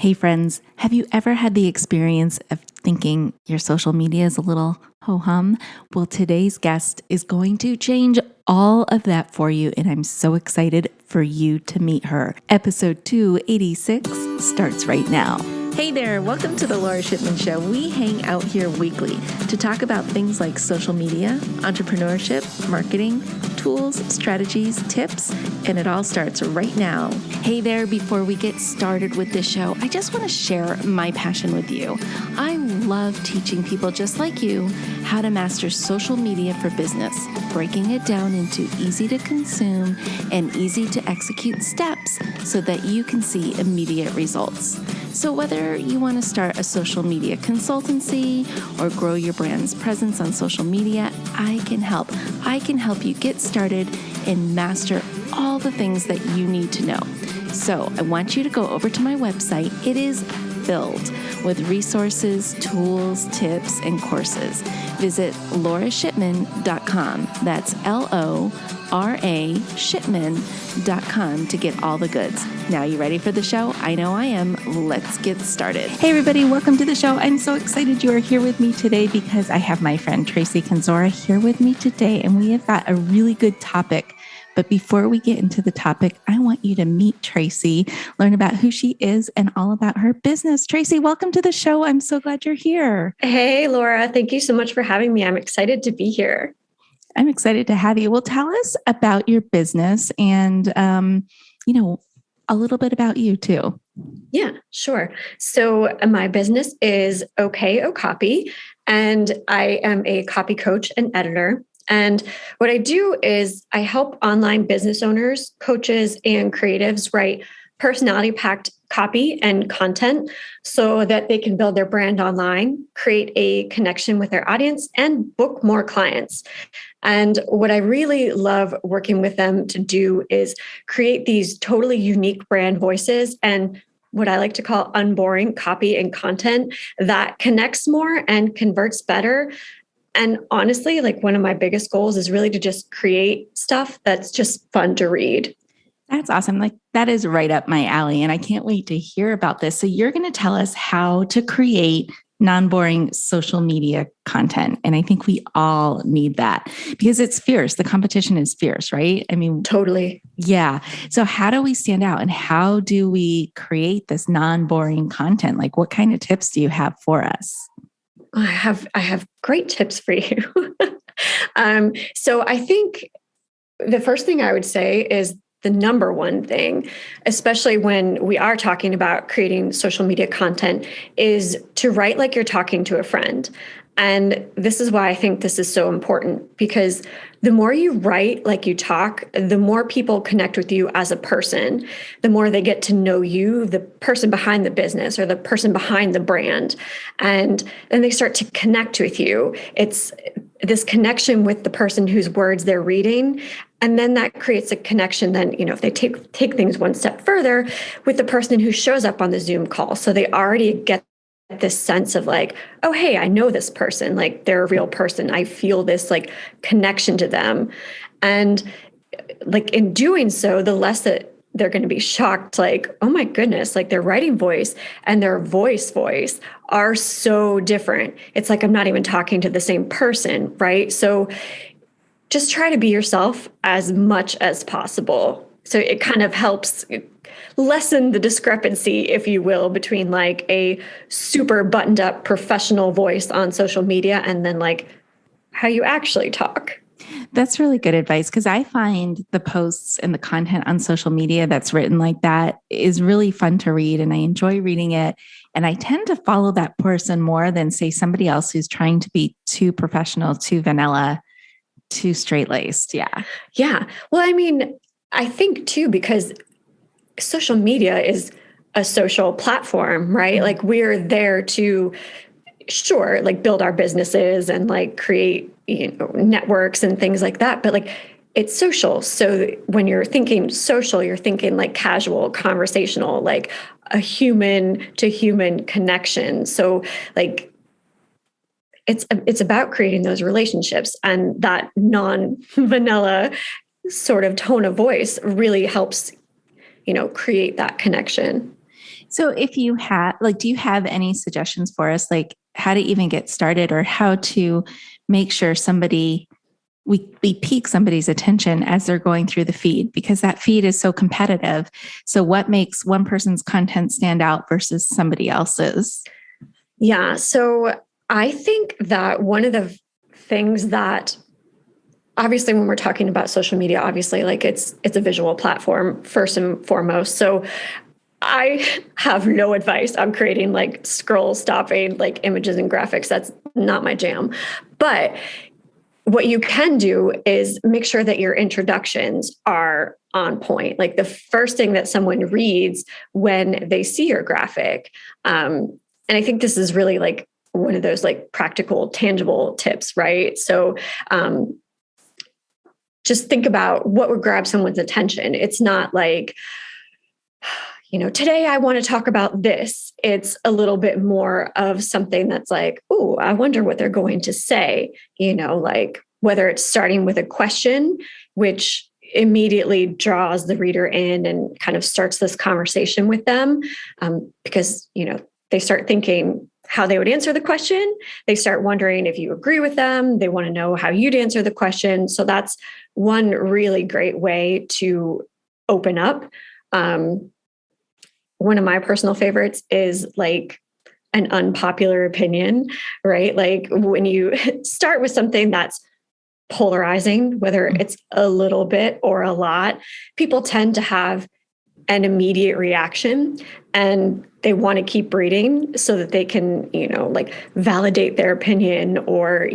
Hey friends, have you ever had the experience of thinking your social media is a little ho-hum? Well, today's guest is going to change all of that for you, and I'm so excited for you to meet her. Episode 286 starts right now. Hey there, welcome to the Lora Shipman Show. We hang out here weekly to talk about things like social media, entrepreneurship, marketing, tools, strategies, tips, and it all starts right now. Hey there, before we get started with this show, I just want to share my passion with you. I love teaching people just like you how to master social media for business, breaking it down into easy to consume and easy to execute steps so that you can see immediate results. So whether you want to start a social media consultancy or grow your brand's presence on social media, I can help. I can help you get started and master all the things that you need to know. So I want you to go over to my website. It is filled with resources, tools, tips, and courses. Visit lorashipman.com. That's LORA shipman.com to get all the goods. Now, you ready for the show? I know I am. Let's get started. Hey, everybody. Welcome to the show. I'm so excited you are here with me today because I have my friend Tracie Kendziora here with me today, and we have got a really good topic. But before we get into the topic, I want you to meet Tracie, learn about who she is and all about her business. Tracie, welcome to the show. I'm so glad you're here. Hey, Lora. Thank you so much for having me. I'm excited to be here. I'm excited to have you. Well, tell us about your business and, a little bit about you too. Yeah, sure. So my business is OKO Copy, and I am a copy coach and editor. And what I do is I help online business owners, coaches, and creatives write personality-packed copy and content so that they can build their brand online, create a connection with their audience, and book more clients. And what I really love working with them to do is create these totally unique brand voices and what I like to call unboring copy and content that connects more and converts better. And honestly, like one of my biggest goals is really to just create stuff that's just fun to read. That's awesome. Like that is right up my alley. And I can't wait to hear about this. So you're going to tell us how to create non-boring social media content. And I think we all need that because it's fierce. The competition is fierce, right? I mean, totally. Yeah. So how do we stand out and how do we create this non-boring content? Like what kind of tips do you have for us? I have great tips for you. So I think the first thing I would say is the number one thing, especially when we are talking about creating social media content, is to write like you're talking to a friend. And this is why I think this is so important, because the more you write like you talk, the more people connect with you as a person, the more they get to know you, the person behind the business or the person behind the brand. And then they start to connect with you. It's this connection with the person whose words they're reading. And then that creates a connection then, if they take things one step further with the person who shows up on the Zoom call. So they already get this sense of like, oh, hey, I know this person, like they're a real person. I feel this like connection to them. And like in doing so, the less that they're going to be shocked, like, oh my goodness, like their writing voice and their voice are so different. It's like, I'm not even talking to the same person, right? So just try to be yourself as much as possible. So it kind of helps lessen the discrepancy, if you will, between like a super buttoned up professional voice on social media and then like how you actually talk. That's really good advice because I find the posts and the content on social media that's written like that is really fun to read and I enjoy reading it. And I tend to follow that person more than say somebody else who's trying to be too professional, too vanilla, too straight-laced. Yeah. Yeah. Well, I mean, I think too, because social media is a social platform, right? Mm-hmm. Like we're there to, sure, like build our businesses and like create, networks and things like that. But like it's social. So when you're thinking social, you're thinking like casual, conversational, like a human to human connection. So like it's about creating those relationships, and that non-vanilla sort of tone of voice really helps, create that connection. So if you have, like, do you have any suggestions for us, like how to even get started or how to make sure we pique somebody's attention as they're going through the feed, because that feed is so competitive. So what makes one person's content stand out versus somebody else's? Yeah. So I think that one of the things that obviously when we're talking about social media, obviously like it's a visual platform first and foremost. So I have no advice on creating like scroll stopping like images and graphics. That's not my jam. But what you can do is make sure that your introductions are on point. Like the first thing that someone reads when they see your graphic. And I think this is really like one of those like practical, tangible tips, right? So just think about what would grab someone's attention. It's not like, today I want to talk about this. It's a little bit more of something that's like, oh, I wonder what they're going to say, like whether it's starting with a question, which immediately draws the reader in and kind of starts this conversation with them because, they start thinking how they would answer the question. They start wondering if you agree with them. They want to know how you'd answer the question. So that's one really great way to open up. One of my personal favorites is like an unpopular opinion, right? Like when you start with something that's polarizing, whether it's a little bit or a lot, people tend to have an immediate reaction and they want to keep reading so that they can, like validate their opinion or,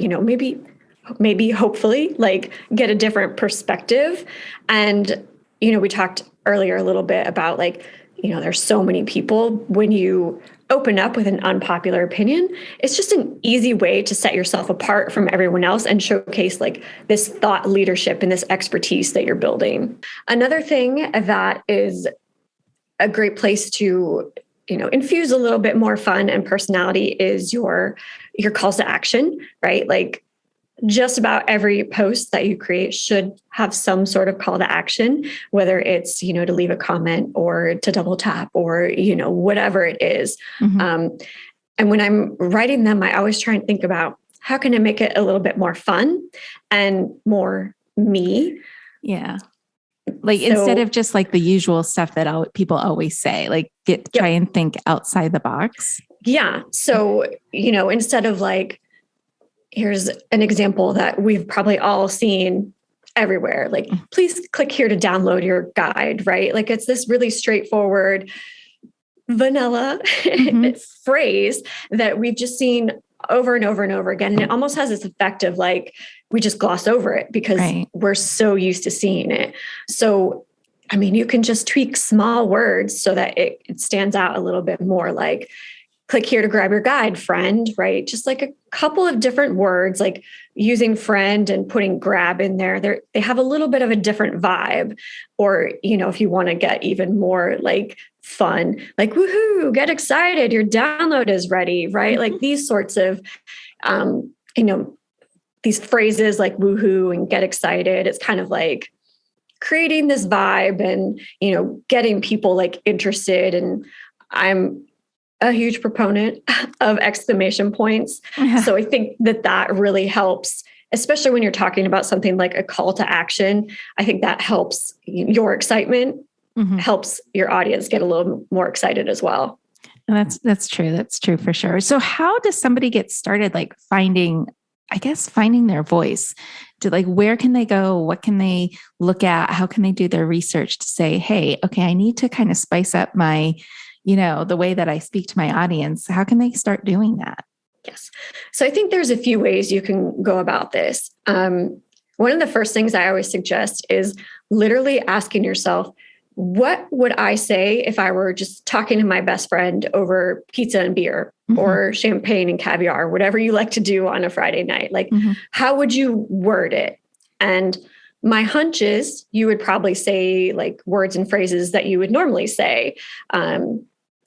maybe hopefully like get a different perspective. And, we talked earlier a little bit about like, there's so many people when you open up with an unpopular opinion, it's just an easy way to set yourself apart from everyone else and showcase like this thought leadership and this expertise that you're building. Another thing that is a great place to, infuse a little bit more fun and personality is your calls to action, right? Like just about every post that you create should have some sort of call to action, whether it's, to leave a comment or to double tap or, whatever it is. Mm-hmm. And when I'm writing them, I always try and think about how can I make it a little bit more fun and more me? Yeah. Like instead of just like the usual stuff that people always say, like try and think outside the box. Yeah. So, instead of like, here's an example that we've probably all seen everywhere. Like, please click here to download your guide, right? Like it's this really straightforward vanilla phrase that we've just seen over and over and over again. And it almost has this effect of like, we just gloss over it because we're so used to seeing it. So, I mean, you can just tweak small words so that it stands out a little bit more, like click here to grab your guide, friend, right? Just like a couple of different words, like using friend and putting grab in there. They have a little bit of a different vibe. Or, if you want to get even more like fun, like woohoo, get excited, your download is ready, right? Like these sorts of, these phrases like woohoo and get excited. It's kind of like creating this vibe and, getting people like interested. And I'm a huge proponent of exclamation points. Yeah. So I think that really helps, especially when you're talking about something like a call to action. I think that helps your excitement, helps your audience get a little more excited as well. That's true. That's true for sure. So how does somebody get started, like finding their voice? Where can they go? What can they look at? How can they do their research to say, hey, okay, I need to kind of spice up my, the way that I speak to my audience? How can they start doing that? Yes. So I think there's a few ways you can go about this. One of the first things I always suggest is literally asking yourself, what would I say if I were just talking to my best friend over pizza and beer or champagne and caviar, whatever you like to do on a Friday night? Like, how would you word it? And my hunch is you would probably say like words and phrases that you would normally say.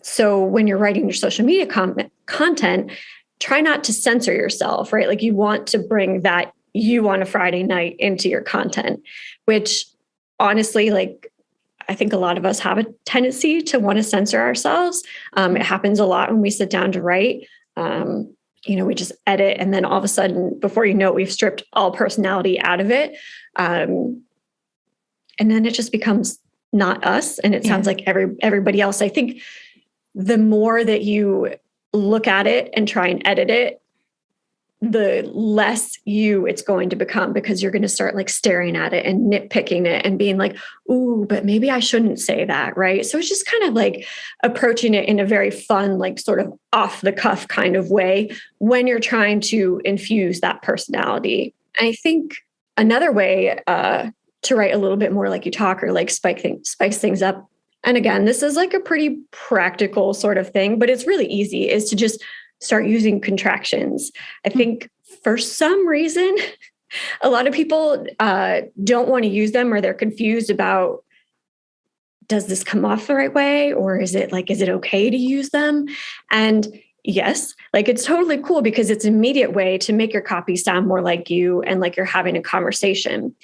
So when you're writing your social media content, try not to censor yourself, right? Like you want to bring that you on a Friday night into your content, which honestly, like I think a lot of us have a tendency to want to censor ourselves. It happens a lot when we sit down to write. We just edit, and then all of a sudden, before you know it, we've stripped all personality out of it. And then it just becomes not us, and it sounds like everybody else. I think the more that you look at it and try and edit it, the less you it's going to become, because you're going to start like staring at it and nitpicking it and being like, ooh, but maybe I shouldn't say that. Right. So it's just kind of like approaching it in a very fun, like sort of off the cuff kind of way when you're trying to infuse that personality. I think another way to write a little bit more like you talk, or like spice things up. And again, this is like a pretty practical sort of thing, but it's really easy, is to just start using contractions. I think for some reason, a lot of people don't want to use them, or they're confused about, does this come off the right way? Or is it okay to use them? And yes, like it's totally cool, because it's an immediate way to make your copy sound more like you and like you're having a conversation.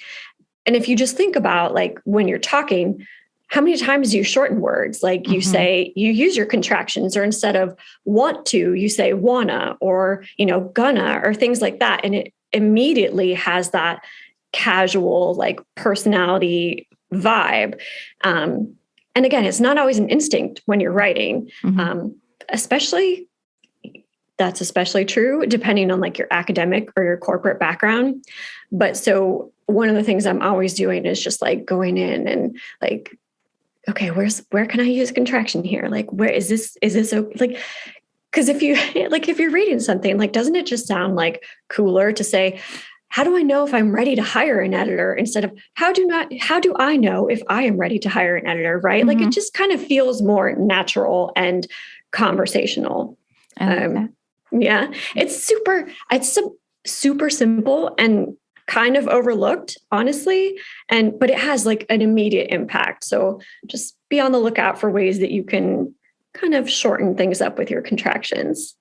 And if you just think about like when you're talking, how many times do you shorten words? Like you say, you use your contractions, or instead of want to, you say wanna, or, gonna, or things like that. And it immediately has that casual, like personality vibe. And again, it's not always an instinct when you're writing, especially true depending on like your academic or your corporate background. But so one of the things I'm always doing is just like going in and like, okay, where can I use contraction here? Like, where is this like, because if you're reading something, like, doesn't it just sound like cooler to say, how do I know if I'm ready to hire an editor, instead of how do I know if I am ready to hire an editor? Right. Like it just kind of feels more natural and conversational. Yeah, it's super simple and kind of overlooked, honestly. But it has like an immediate impact. So just be on the lookout for ways that you can kind of shorten things up with your contractions.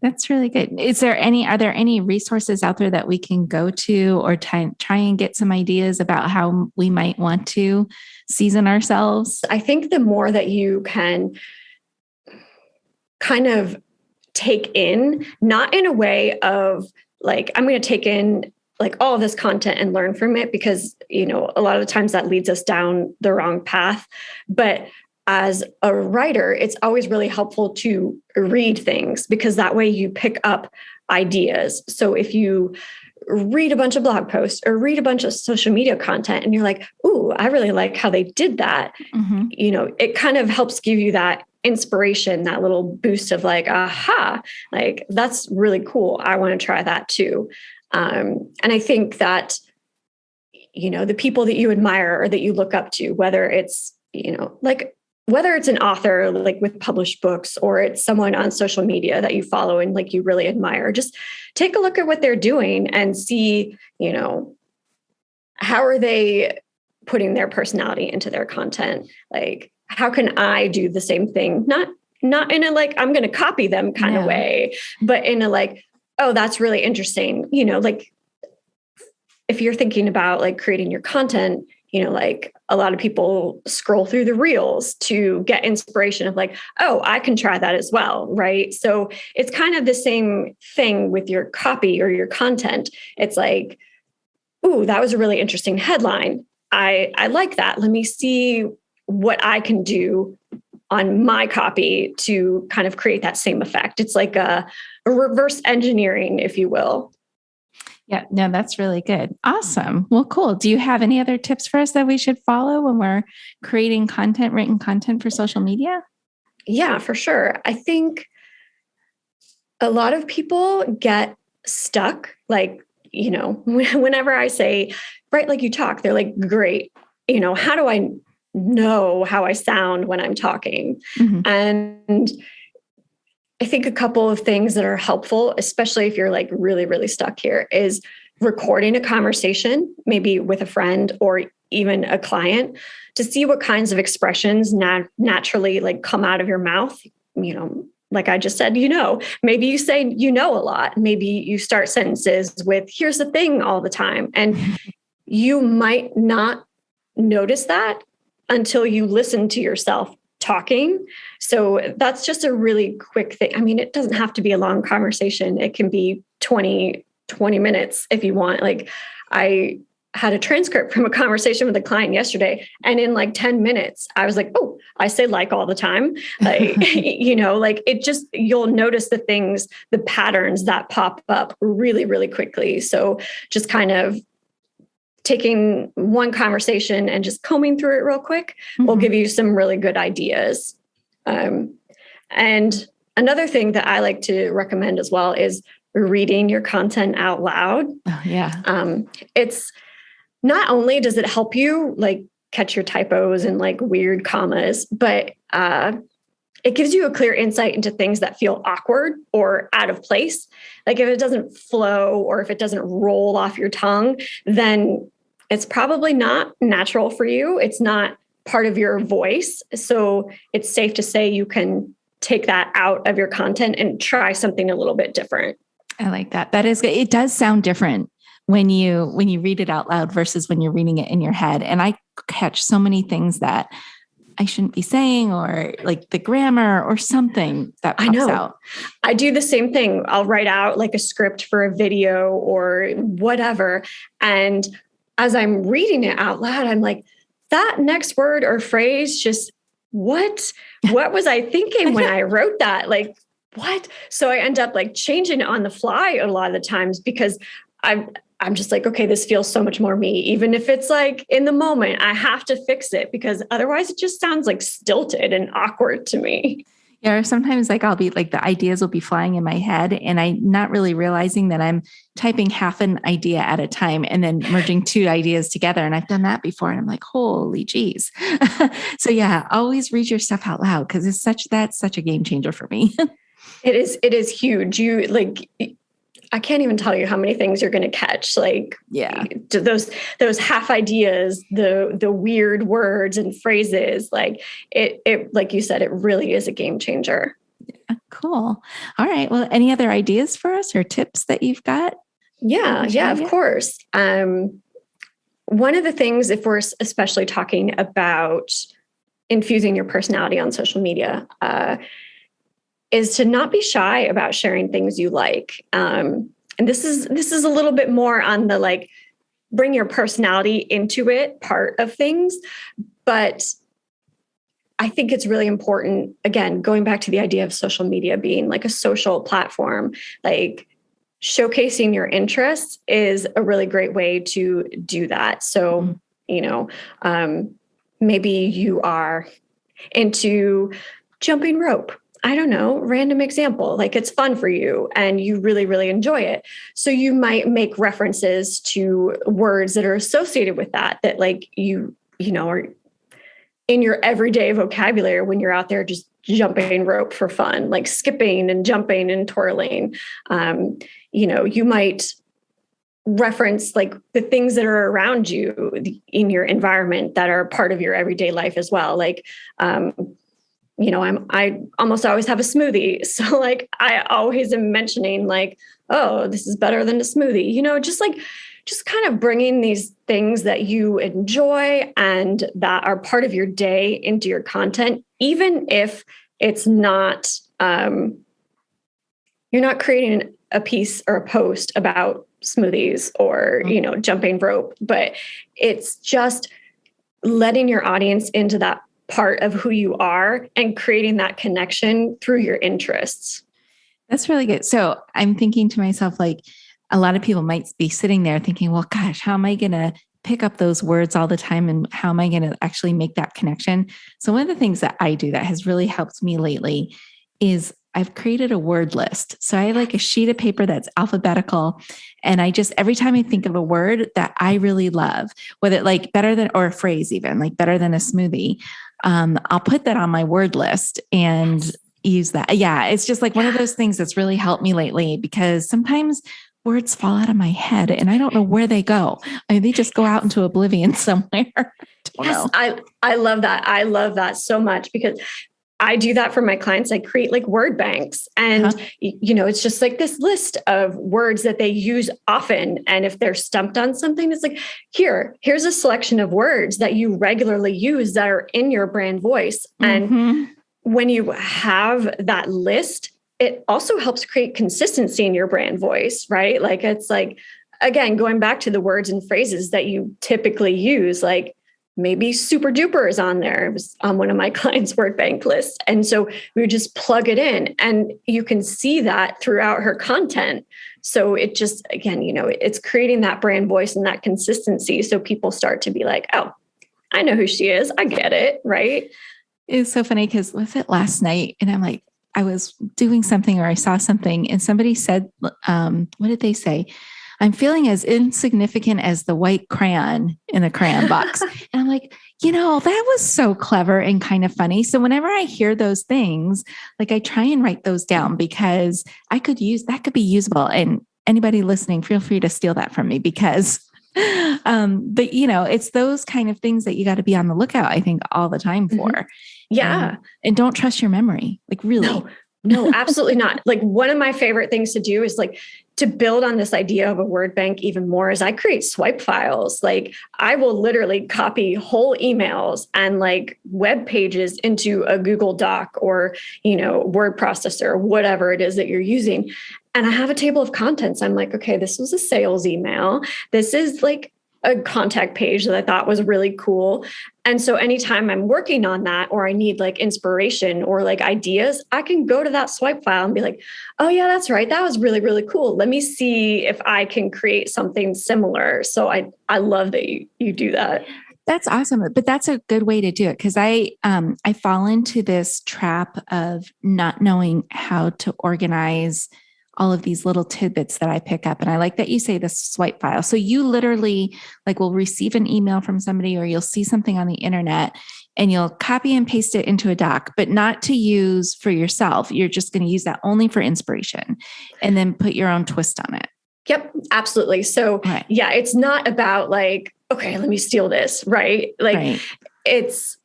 That's really good. Are there any resources out there that we can go to, or try and get some ideas about how we might want to season ourselves? I think the more that you can kind of take in, not in a way of like, I'm going to take in like all of this content and learn from it, because, a lot of the times that leads us down the wrong path. But as a writer, it's always really helpful to read things, because that way you pick up ideas. So if you read a bunch of blog posts or read a bunch of social media content and you're like, ooh, I really like how they did that. It kind of helps give you that inspiration, that little boost of like, aha, like that's really cool. I want to try that too. And I think that, the people that you admire or that you look up to, whether it's an author like with published books, or it's someone on social media that you follow and like you really admire, just take a look at what they're doing and see, how are they putting their personality into their content? Like, how can I do the same thing? Not in a like, I'm going to copy them kind of way, but in a like, oh, that's really interesting. Like if you're thinking about like creating your content, like a lot of people scroll through the reels to get inspiration of like, oh, I can try that as well. Right. So it's kind of the same thing with your copy or your content. It's like, ooh, that was a really interesting headline. I like that. Let me see what I can do on my copy to kind of create that same effect. It's like a reverse engineering, if you will. Yeah, no, that's really good. Awesome. Well, cool. Do you have any other tips for us that we should follow when we're creating written content for social media? Yeah, for sure. I think a lot of people get stuck. Like, whenever I say, write like you talk, they're like, great. How do I know how I sound when I'm talking? And I think a couple of things that are helpful, especially if you're like really, really stuck here, is recording a conversation, maybe with a friend or even a client, to see what kinds of expressions naturally like come out of your mouth. Like I just said, maybe you say, a lot. Maybe you start sentences with, here's the thing all the time. And you might not notice that until you listen to yourself talking. So that's just a really quick thing. I mean, it doesn't have to be a long conversation. It can be 20 minutes if you want. Like, I had a transcript from a conversation with a client yesterday, and in like 10 minutes, I was like, oh, I say like all the time. Like, like it just, you'll notice the things, the patterns that pop up really, really quickly. So just kind of taking one conversation and just combing through it real quick will give you some really good ideas. And another thing that I like to recommend as well is reading your content out loud. Oh, yeah. It's not only does it help you like catch your typos and like weird commas, but it gives you a clear insight into things that feel awkward or out of place. Like if it doesn't flow or if it doesn't roll off your tongue, then it's probably not natural for you. It's not part of your voice. So it's safe to say you can take that out of your content and try something a little bit different. I like that. That is, it does sound different when you read it out loud versus when you're reading it in your head. And I catch so many things that I shouldn't be saying, or like the grammar or something that pops out. I do the same thing. I'll write out like a script for a video or whatever. And as I'm reading it out loud, I'm like, that next word or phrase, just what was I thinking when I wrote that? Like, what? So I end up like changing it on the fly a lot of the times because I'm just like, okay, this feels so much more me. Even if it's like in the moment, I have to fix it because otherwise it just sounds like stilted and awkward to me. Yeah, or sometimes like I'll be like the ideas will be flying in my head and I'm not really realizing that I'm typing half an idea at a time and then merging two ideas together. And I've done that before. And I'm like, holy geez. So yeah, always read your stuff out loud because that's such a game changer for me. It is huge. You like, I can't even tell you how many things you're going to catch. Like, yeah, those half ideas, the weird words and phrases. Like it, like you said, it really is a game changer. Yeah, cool. All right. Well, any other ideas for us or tips that you've got? Yeah, of course. One of the things, if we're especially talking about infusing your personality on social media, is to not be shy about sharing things you like. And this is a little bit more on the like bring your personality into it part of things. But I think it's really important, again, going back to the idea of social media being like a social platform, like showcasing your interests is a really great way to do that. So, maybe you are into jumping rope. I don't know, random example, like it's fun for you and you really, really enjoy it. So you might make references to words that are associated with that like you are in your everyday vocabulary when you're out there just jumping rope for fun, like skipping and jumping and twirling. You might reference like the things that are around you in your environment that are part of your everyday life as well. Like, I almost always have a smoothie. So like, I always am mentioning like, oh, this is better than a smoothie, just kind of bringing these things that you enjoy and that are part of your day into your content, even if it's not, you're not creating a piece or a post about smoothies or, jumping rope, but it's just letting your audience into that part of who you are and creating that connection through your interests. That's really good. So I'm thinking to myself, like a lot of people might be sitting there thinking, well, gosh, how am I going to pick up those words all the time? And how am I going to actually make that connection? So one of the things that I do that has really helped me lately is I've created a word list. So I like a sheet of paper that's alphabetical. And I just, every time I think of a word that I really love, whether like better than, or a phrase even like better than a smoothie, I'll put that on my word list and use that. Yeah. It's just like one of those things that's really helped me lately because sometimes words fall out of my head and I don't know where they go. I mean, they just go out into oblivion somewhere. Yes, I love that. I love that so much because I do that for my clients. I create like word banks and, it's just like this list of words that they use often. And if they're stumped on something, it's like, here's a selection of words that you regularly use that are in your brand voice. And when you have that list, it also helps create consistency in your brand voice, right? Like, it's like, again, going back to the words and phrases that you typically use, like, maybe super duper is on there. It was on one of my clients' word bank lists. And so we would just plug it in and you can see that throughout her content. So it just, again, it's creating that brand voice and that consistency. So people start to be like, oh, I know who she is. I get it. Right. It's so funny because was it last night? And I'm like, I was doing something or I saw something and somebody said, what did they say? I'm feeling as insignificant as the white crayon in a crayon box. And I'm like, that was so clever and kind of funny. So whenever I hear those things, like I try and write those down because that could be usable. And anybody listening, feel free to steal that from me because, but it's those kind of things that you got to be on the lookout, I think, all the time for. Yeah. And don't trust your memory. Like really. No, absolutely not. Like one of my favorite things to do is like to build on this idea of a word bank even more is I create swipe files. Like I will literally copy whole emails and like web pages into a Google Doc or, word processor, whatever it is that you're using. And I have a table of contents. I'm like, okay, this was a sales email. This is like a contact page that I thought was really cool. And so anytime I'm working on that, or I need like inspiration or like ideas, I can go to that swipe file and be like, oh yeah, that's right. That was really, really cool. Let me see if I can create something similar. So I love that you do that. That's awesome. But that's a good way to do it. Cause I fall into this trap of not knowing how to organize all of these little tidbits that I pick up. And I like that you say the swipe file. So you literally like will receive an email from somebody or you'll see something on the internet and you'll copy and paste it into a doc, but not to use for yourself. You're just going to use that only for inspiration and then put your own twist on it. Yep, absolutely. So yeah, it's not about like, okay, let me steal this, right? Like it's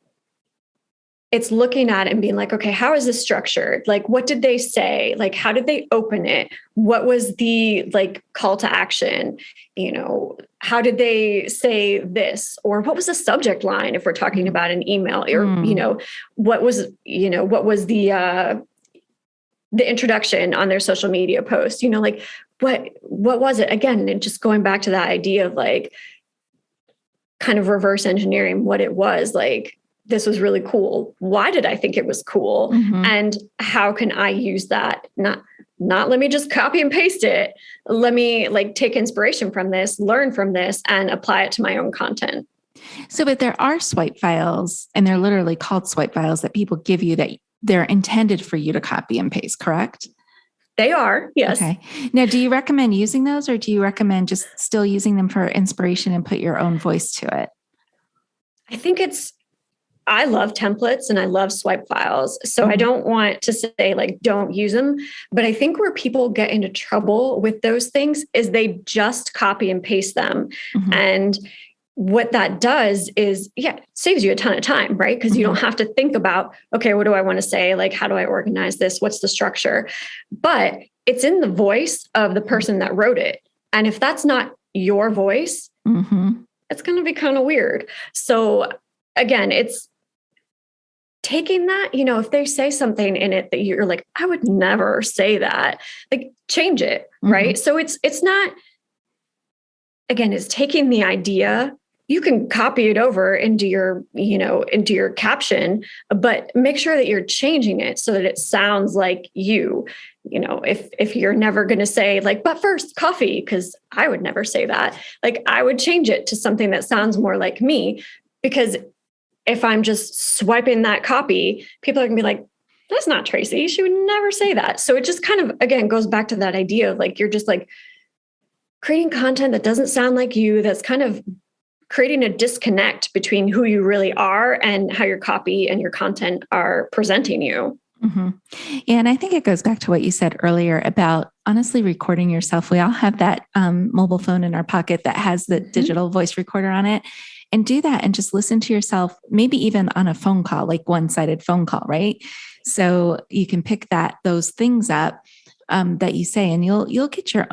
looking at it and being like, okay, how is this structured? Like, what did they say? Like, how did they open it? What was the like call to action? How did they say this? Or what was the subject line if we're talking about an email? Or, what was the introduction on their social media post? Like what was it? Again, and just going back to that idea of like kind of reverse engineering what it was like. This was really cool. Why did I think it was cool? And how can I use that? Not let me just copy and paste it. Let me like take inspiration from this, learn from this, and apply it to my own content. So, but there are swipe files, and they're literally called swipe files that people give you that they're intended for you to copy and paste, correct? They are, yes. Okay. Now, do you recommend using those or do you recommend just still using them for inspiration and put your own voice to it? I love templates and I love swipe files. So I don't want to say like, don't use them. But I think where people get into trouble with those things is they just copy and paste them. And what that does is, it saves you a ton of time, right? Because you don't have to think about, okay, what do I want to say? Like, how do I organize this? What's the structure? But it's in the voice of the person that wrote it. And if that's not your voice, it's going to be kind of weird. So again, it's taking that, if they say something in it that you're like, I would never say that, like change it. Right. So it's not, again, it's taking the idea, you can copy it over into your caption, but make sure that you're changing it so that it sounds like you, if you're never going to say like, but first coffee, because I would never say that, like I would change it to something that sounds more like me, because if I'm just swiping that copy, people are gonna be like, that's not Tracie. She would never say that. So it just kind of, again, goes back to that idea of like, you're just like creating content that doesn't sound like you, that's kind of creating a disconnect between who you really are and how your copy and your content are presenting you. And I think it goes back to what you said earlier about honestly recording yourself. We all have that mobile phone in our pocket that has the digital voice recorder on it. and do that and just listen to yourself, maybe even on a phone call, like one-sided phone call, right? So you can pick those things up that you say, and you'll get your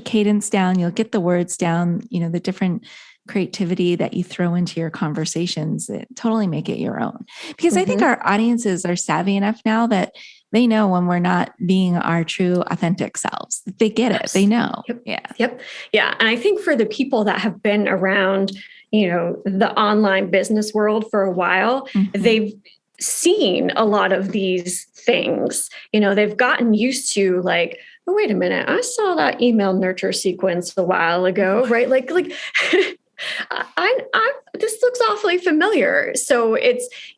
cadence down, you'll get the words down, the different creativity that you throw into your conversations, totally make it your own. Because I think our audiences are savvy enough now that they know when we're not being our true authentic selves. They get it. They know. Yep. Yeah. And I think for the people that have been around, the online business world for a while, they've seen a lot of these things. They've gotten used to like, oh, wait a minute, I saw that email nurture sequence a while ago, right? Like this looks awfully familiar. So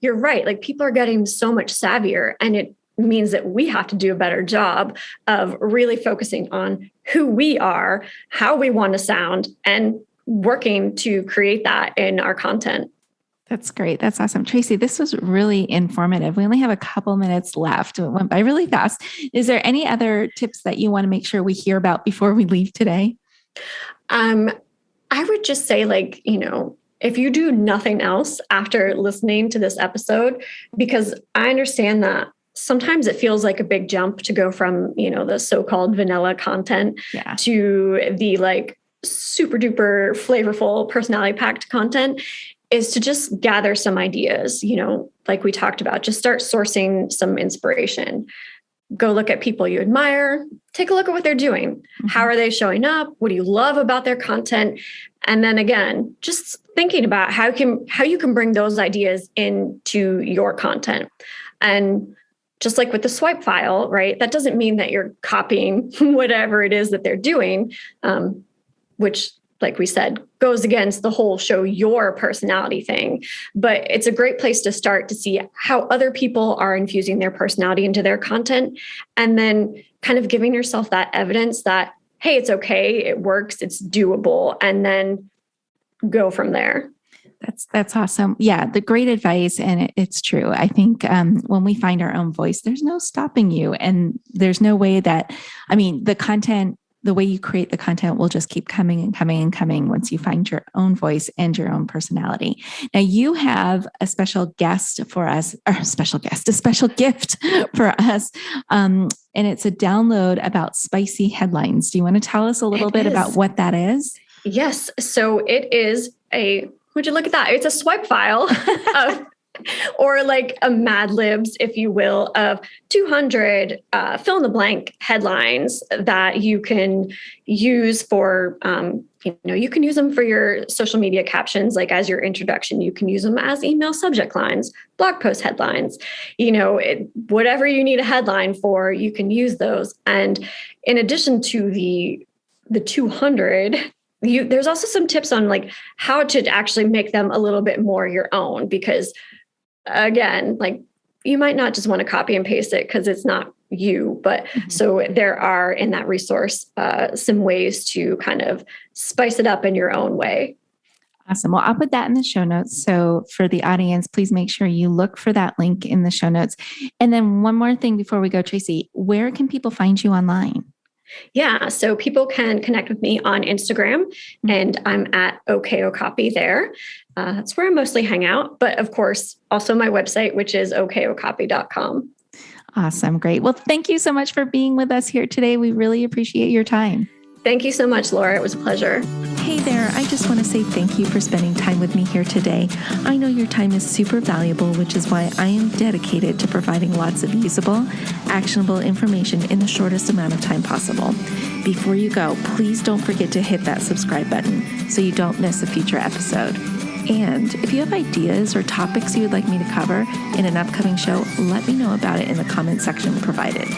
you're right. Like people are getting so much savvier, and it means that we have to do a better job of really focusing on who we are, how we want to sound, and working to create that in our content. That's great. That's awesome. Tracie, this was really informative. We only have a couple minutes left. It went by really fast. Is there any other tips that you want to make sure we hear about before we leave today? I would just say, like, if you do nothing else after listening to this episode, because I understand that sometimes it feels like a big jump to go from, the so-called vanilla content to the like super duper flavorful personality packed content, is to just gather some ideas, like we talked about, just start sourcing some inspiration. Go look at people you admire, take a look at what they're doing. How are they showing up? What do you love about their content? And then again, just thinking about how you can bring those ideas into your content. And just like with the swipe file, right? That doesn't mean that you're copying whatever it is that they're doing, which, like we said, goes against the whole show your personality thing. But it's a great place to start to see how other people are infusing their personality into their content, and then kind of giving yourself that evidence that, hey, it's okay, it works, it's doable, and then go from there. That's awesome. Yeah, the great advice. And it's true. I think when we find our own voice, there's no stopping you. And there's no way the way you create the content will just keep coming and coming and coming once you find your own voice and your own personality. Now you have a special guest for us, or a special gift for us. And it's a download about spicy headlines. Do you want to tell us a little bit about what that is? Yes. So it is would you look at that? It's a swipe file or like a Mad Libs, if you will, of 200 fill in the blank headlines that you can use for, you can use them for your social media captions, like as your introduction. You can use them as email subject lines, blog post headlines, whatever you need a headline for, you can use those. And in addition to the 200, there's also some tips on like how to actually make them a little bit more your own, because again, like you might not just want to copy and paste it because it's not you, but so there are in that resource some ways to kind of spice it up in your own way. Awesome. Well, I'll put that in the show notes. So for the audience, please make sure you look for that link in the show notes. And then one more thing before we go, Tracie, where can people find you online? Yeah, so people can connect with me on Instagram, and I'm at OKOcopy there. That's where I mostly hang out. But of course, also my website, which is okocopy.com. Awesome. Great. Well, thank you so much for being with us here today. We really appreciate your time. Thank you so much, Laura. It was a pleasure. Hey there. I just want to say thank you for spending time with me here today. I know your time is super valuable, which is why I am dedicated to providing lots of usable, actionable information in the shortest amount of time possible. Before you go, please don't forget to hit that subscribe button so you don't miss a future episode. And if you have ideas or topics you would like me to cover in an upcoming show, let me know about it in the comment section provided.